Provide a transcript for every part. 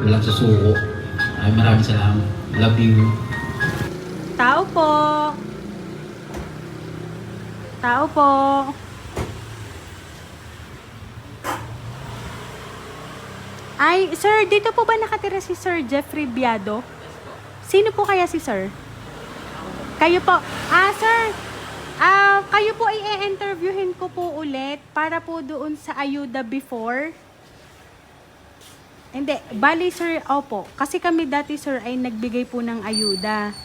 lang sa suko. Ay, maraming salamat. Love you. Tao po. Tao po. Ay, sir, dito po ba nakatira si Sir Jeffrey Biado? Sino po kaya si sir? Kayo po. Sir, kayo po ay i-interviewin ko po ulit para po doon sa ayuda before. Hindi, bali sir, opo. Kasi kami dati sir ay nagbigay po ng ayuda.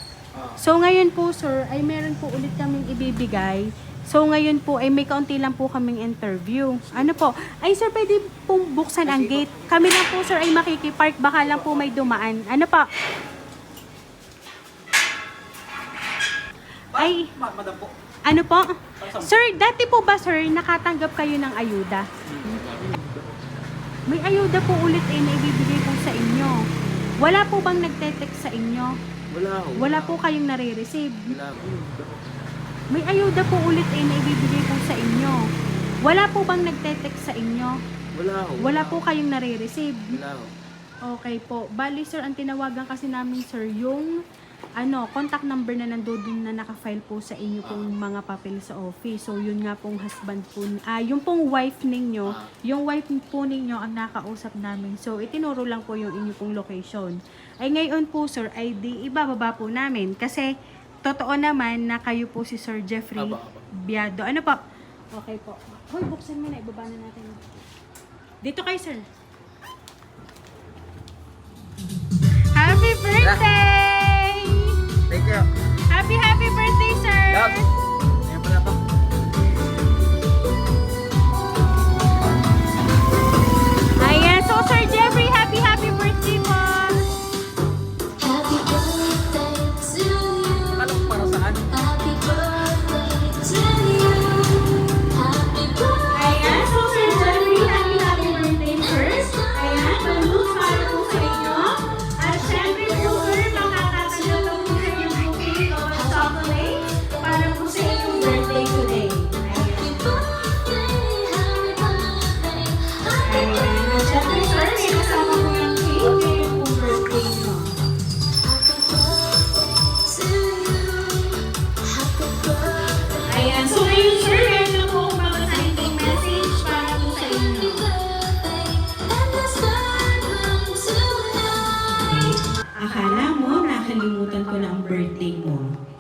So ngayon po sir, ay meron po ulit kaming ibibigay. So ngayon po ay may kaunti lang po kaming interview. Ano po? Ay sir, pwede pong buksan ang gate. Kami lang po sir ay makikipark, baka lang po may dumaan. Ano po? Ay, Madam po. ano po? Sir, dati po ba sir, nakatanggap kayo ng ayuda? May ayuda po ulit na ibibigay po sa inyo. Wala po bang nagte-text sa inyo? Wala po kayong nare-receive. May ayuda po ulit na ibibigay po sa inyo. Wala po bang nagte-text sa inyo? Wala po kayong nare-receive. Okay po. Bali sir, ang tinawagan kasi namin sir, yung contact number na nandoon na naka-file po sa inyo pong mga papel sa office. So, yun nga pong husband po, yung pong wife ninyo, yung wife po ninyo ang nakausap namin. So, itinuro lang po yung inyo pong location. Ay ngayon po, sir, ay di ibababa po namin. Kasi, totoo naman na kayo po si Sir Jeffrey Biado. Ano po? Okay po. Hoy, buksan mo na. Ibaba na natin. Dito kayo, sir. Happy birthday! Thank you. Happy birthday, sir! Love. Ayan pala to. Ayan. So, Sir Jeffrey, happy birthday po! Happy birthday to you. Alam ko para saan? Happy birthday to you. Happy birthday. Ayan. So, Sir Jeffrey, happy birthday first. Ayan. Balloons para po sa inyo. At syempre po, sir, makakatanggap po sa inyong bouquet of chocolate para po sa inyong birthday today. Ayan. Happy birthday. Ayan. At syempre, sir, may kasama po yung cake. Ngayon po birthday nyo. Happy birthday to you. Happy birthday. Ayan. So, ngayon, sir, meron na po akong babasahin message para po sa inyo. And the sun comes tonight. Akala mo, nakalimutan ko na ang birthday mo.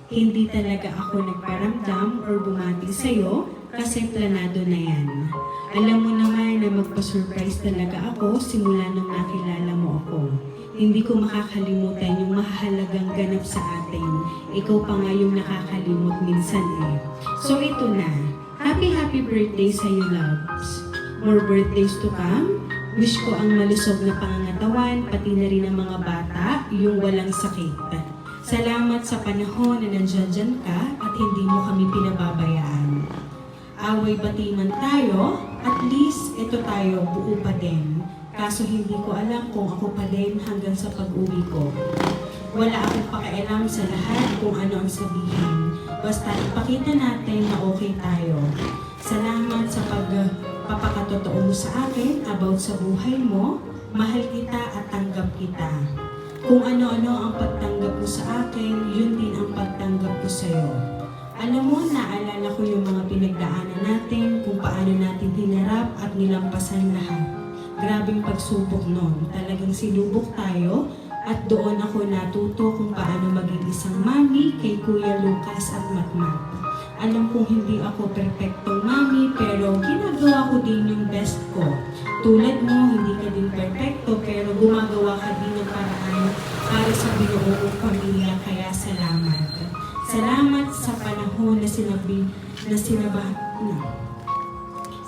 Hindi talaga ako nagparamdam or bumati sa'yo kasi planado na yan. Alam mo naman na magpa-surprise talaga ako simula nung nakilala mo ako. Hindi ko makakalimutan yung mahalagang ganap sa atin. Ikaw pa nga yung nakakalimot minsan eh. So ito na. Happy birthday sa'yo, loves. More birthdays to come. Wish ko ang malusog na pangangatawan, pati na rin ang mga bata, yung walang sakit. Salamat sa panahon na nandiyan ka at hindi mo kami pinababayaan. Away bati man tayo, at least ito tayo, buo pa din. Kaso hindi ko alam kung ako pa din hanggang sa pag-uwi ko. Wala akong pakialam sa lahat kung ano ang sabihin. Basta ipakita natin na okay tayo. Salamat sa pagpapakatotoo mo sa akin about sa buhay mo. Mahal kita at tanggap kita. Kung ano-ano ang pagtanggap mo sa akin, yun din ang pagtanggap ko sa'yo. Alam mo, naalala ko yung mga pinagdaanan natin, kung paano natin hinarap at nilampasan lahat. Grabing pagsubok noon. Talagang sinubok tayo at doon ako natuto kung paano maging isang mami kay Kuya Lucas at Matmat. Alam kong hindi ako perfectong mami pero ginagawa ko din yung best ko. Tulad mo, hindi ka din perfecto pero gumagawa ka din ng paraan para sa binuo mong pamilya kaya salamat. Salamat sa panahon na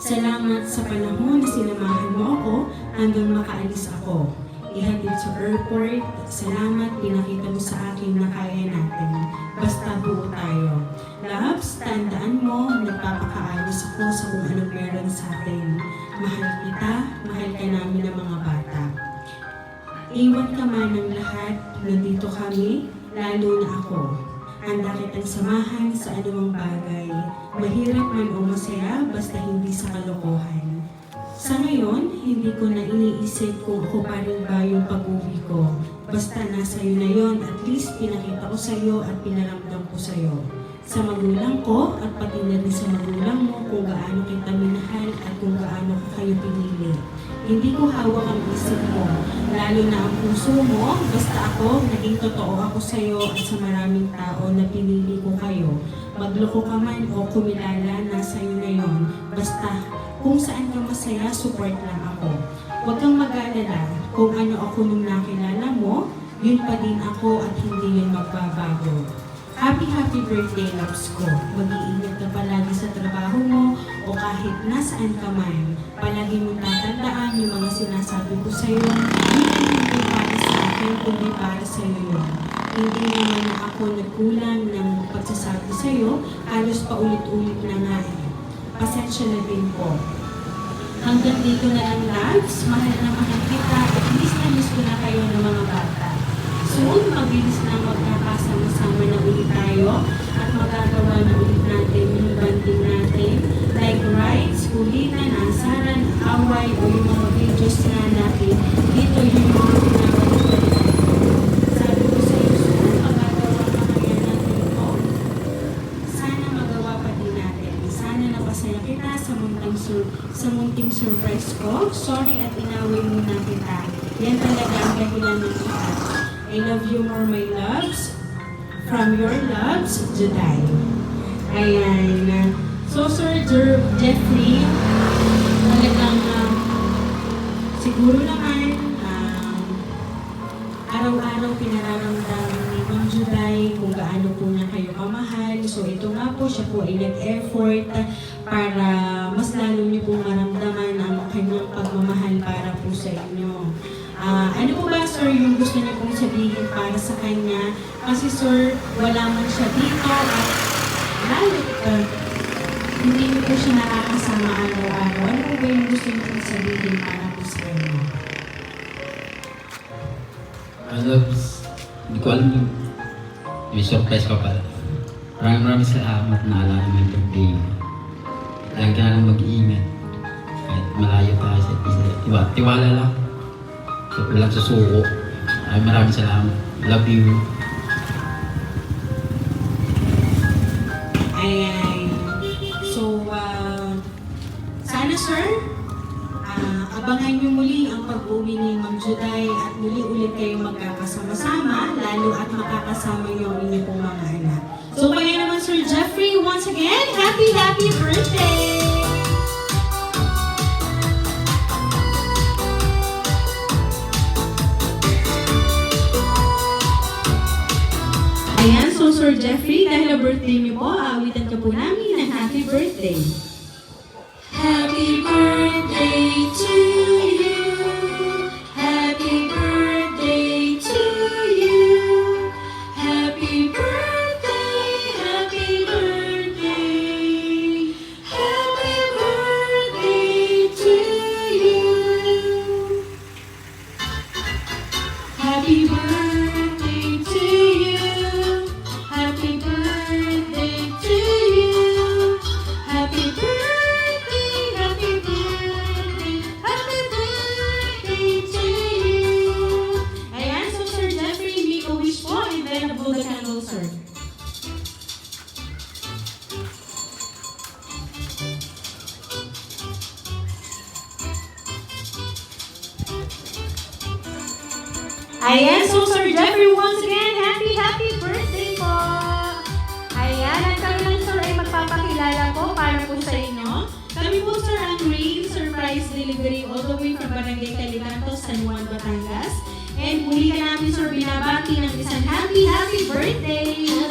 Salamat sa panahon na sinamahan mo ako hanggang makaalis ako. Ihatid sa airport, salamat pinakita mo sa akin na kaya natin. Basta buo tayo. Loves, tandaan mo, nagpapakaayos ako sa kung anong meron sa atin. Mahal kita, mahal ka namin ng mga bata. Iwan ka man ng lahat, nandito kami, lalo na ako. Handa kitang samahan sa anumang bagay. Mahirap man o masaya, basta hindi sa kalokohan. Sa ngayon, hindi ko na iniisip kung ako pa rin ba yung pag Basta nasa iyo na yon, at least pinakita ko sa iyo at pinaramdam ko sa iyo. Sa magulang ko at pati na rin sa magulang mo kung gaano kita minahal at kung gaano ko kayo pinili. Hindi ko hawak ang isip mo, lalo na ang puso mo. Basta ako, naging totoo ako sa iyo at sa maraming tao na pinili ko kayo. Magloko ka man o kumilala, nasa iyo na yon. Basta kung saan ka masaya, support lang ako. Huwag kang mag-alala, kung ano ako nung nakilala mo, yun pa din ako at hindi yun magbabago. Happy birthday, loves ko. Mag-iingat ka palagi sa trabaho mo o kahit nasaan ka man. Palagi mong tatandaan yung mga sinasabi ko sa'yo. Hindi para sa akin, kundi para sa'yo yun. Hindi naman ako nagkulang ng pagsasabi sa'yo, halos paulit-ulit na nga eh. Pasensya na din po. Hanggang dito na lang, loves. Mahal na mahal kita at miss ko na kayo ng mga bata. Soon, mabilis na magkakasama-sama na ulit tayo at magagawa na ulit natin yung banding natin like rides, kulitan, asaran, away o yung mga videos na natin. Dito yung mga pinabalik-balikan. Sabi ko sa iyo, soon, magagawa pa kaya natin ito. Sana magawa pa din natin. Sana napasaya kita sa munting surprise ko. Sorry at inaway muna kita. Yan talaga ang dahilan ng kita. I love you more, my loves. From your loves, Juday. Ayan. So, Sir Jeffrey, talagang siguro naman araw-araw pinararamdaman ni Ma'am Juday kung gaano po niya kayo kamahal. So, ito nga po, siya po ay nag-effort para mas lalo niyo pong maramdaman ang kanyang pagmamahal para po sa inyo. Ano po ba, sir, yung gusto niyo pong sabihin para sa kanya? Kasi, sir, wala man siya dito at lalo, hindi niyo po siya nakakasama araw-araw. Ano po ba yung gusto niyo pong sabihin para po sa kanya? Loves, hindi ko alam yung may surprise ka pala. Maraming salamat na alala mo yung birthday mo. Lagi ka na lang mag-iingat. Kahit malayo tayo sa isa. Tiwala lang. So, walang susuko. Maraming salamat. Love you. Ayan. So, sana sir, abangan niyo muli ang pag-uwi ni Ma'am Juday at muli ulit kayong magkakasama-sama, lalo at makakasama niyo ang inyong pong mga anak. So, kaya naman Sir Jeffrey, once again, happy birthday! Ayan, so Sir Jeffrey, dahil na birthday niyo po, aawitan ka po namin ng happy birthday. Happy birthday to you. Happy birthday to you. Happy birthday, happy birthday. Happy birthday to you. Happy birthday to you. Happy birthday to you. Happy birthday, happy birthday, happy birthday to you. Ayan, so Sir Jeffrey, make a wish po and then blow the candle, sir. Ayan, so Sir Jeffrey, once again, happy birthday po! Ayan, at kami lang sir ay magpapakilala po para po sa inyo. Kami po Sir ang Rain Surprise Delivery all the way from Barangay Calicantos, San Juan, Batangas. And muli ka namin Sir binabati ng isang happy birthday! Happy birthday to you.